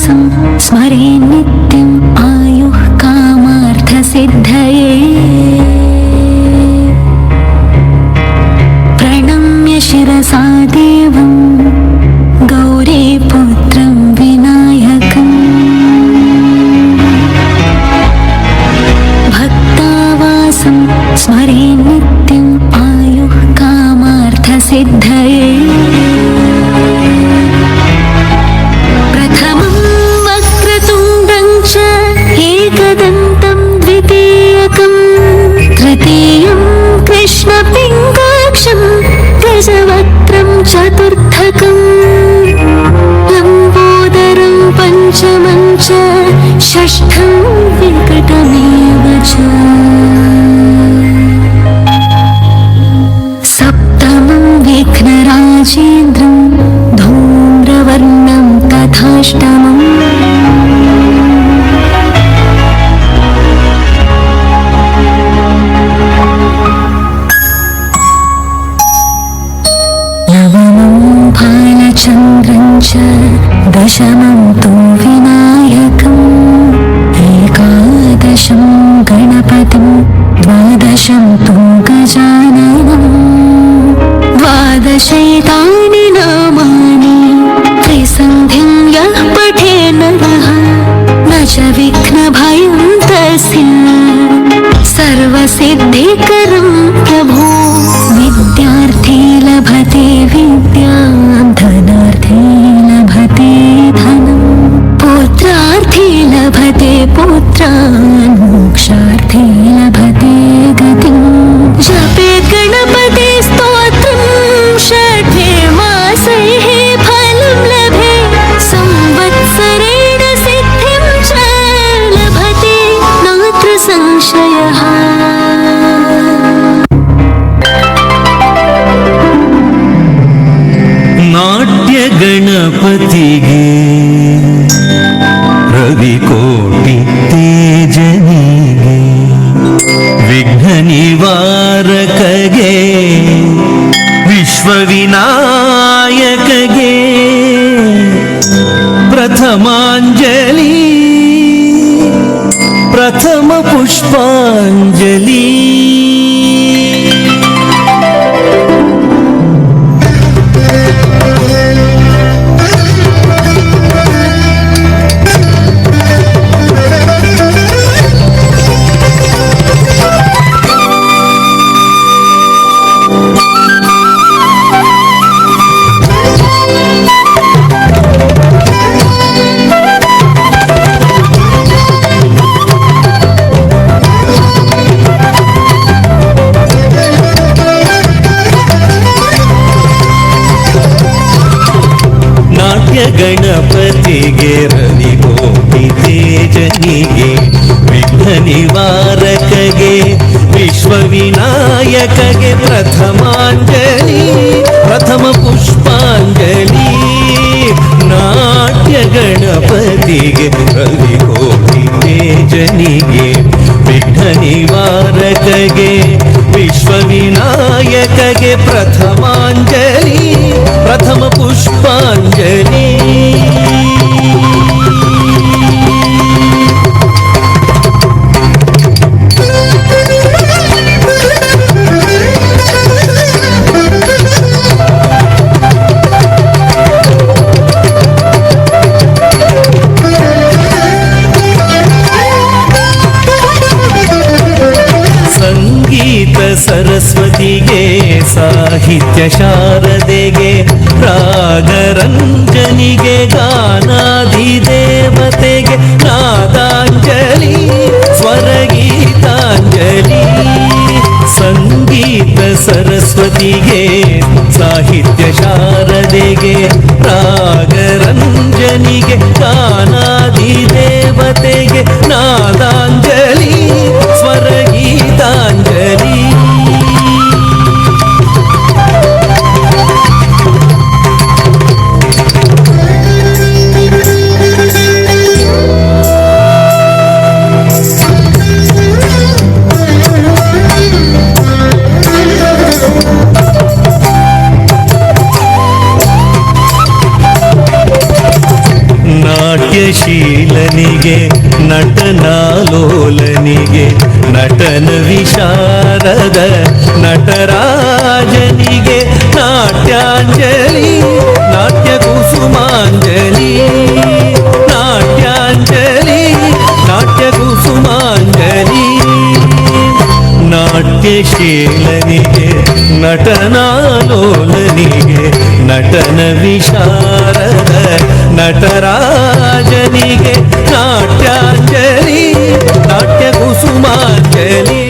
सप्तमवासं स्मरे नित्यम् आयुः कामार्थसिद्धये प्रणम्य शिरसा देवं गौरीपुत्रं विनायकम् भक्तावासं स्मरे नित्यम् आयुः कामार्थसिद्धये प्रथमं वक्रतुण्डं च एकदन्तं द्वितीयकं तृतीयं कृष्णपिङ्गाक्षं गजवक्त्रं चतुर्थकं लम्बोदरं पञ्चमं च षष्ठं विकटमेव च सप्तमं विघ्नराजेन्द्रं धूम्रवर्णं तथाष्टमम् नवमं भालचन्द्रं च दशमं तु विनायकम् एकादशं गणपतिं द्वादशं तु गजाननम् द्वादशैतानि नामानि त्रिसन्धिं यः पठे नरः न च विघ्नभयं तस्य सर्वसिद्धिकरं प्रभो विद्यार्थी लभते विद्यां धनार्थी लभते धनं पुत्रार्थी लभते पुत्रान् मोक्षार्थी लभते गतिं जपे गणपते स्तोत्रं षड्भे मासैः फलं लभे संवत्सरेण सिद्धिं च लभते नात्र संशयः नाट्य गणपतिगे रविकोटि तेजनिगे विघ्न निवारकगे विश्वविनायकगे प्रथमांजलि प्रथम पुष्पांजलि गणपतिगे रविकोटि तेजनिगे विघ्न निवारकगे विश्वविनायकगे प्रथमांजलि प्रथम पुष्पांजलि नाट्य गणपतिगे रविकोटि तेजनिगे विघ्न निवारकगे विश्वविनायकगे प्रथमांजलि प्रथम पुष्पांजलि ಸಂಗೀತ ಸರಸ್ವತಿಗೆ ಸಾಹಿತ್ಯ ಶಾರದೆಗೆ ರಾಗರಂಜನಿಗೆ ಗಾನಾಧಿದೇವತೆಗೆ ನಾದಾಂಜಲಿ ಸ್ವರಗೀತಾಂಜಲಿ ಸಂಗೀತ ಸರಸ್ವತಿಗೆ ಸಾಹಿತ್ಯ ಶಾರದೆಗೆ ರಾಗರಂಜನಿಗೆ ಗಾನಾಧಿದೇವತೆಗೆ ನಾದಾಂಜಲಿ ಸ್ವರಗೀತಾಂಜಲಿ ನಾಟ್ಯಶೀಲನಿಗೆ ನಟನಾಲೋಲನಿಗೆ ನಟನ ವಿಶಾರದ ನಟರಾಜನಿಗೆ ನಾಟ್ಯಾಂಜಲಿ ನಾಟ್ಯ ಕುಸುಮಾಂಜಲಿ ನಾಟ್ಯಾಂಜಲಿ ನಾಟ್ಯ ಕುಸುಮಾಂಜಲಿ ನಾಟ್ಯಶೀಲನಿಗೆ ನಟನಾಲೋಲನಿಗೆ ನಟನ ವಿಶಾರದ ನಟರಾಜನಿಗೆ ನಾಟ್ಯಾಂಜಲಿ ನಾಟ್ಯ ಕುಸುಮಾಂಜಲಿ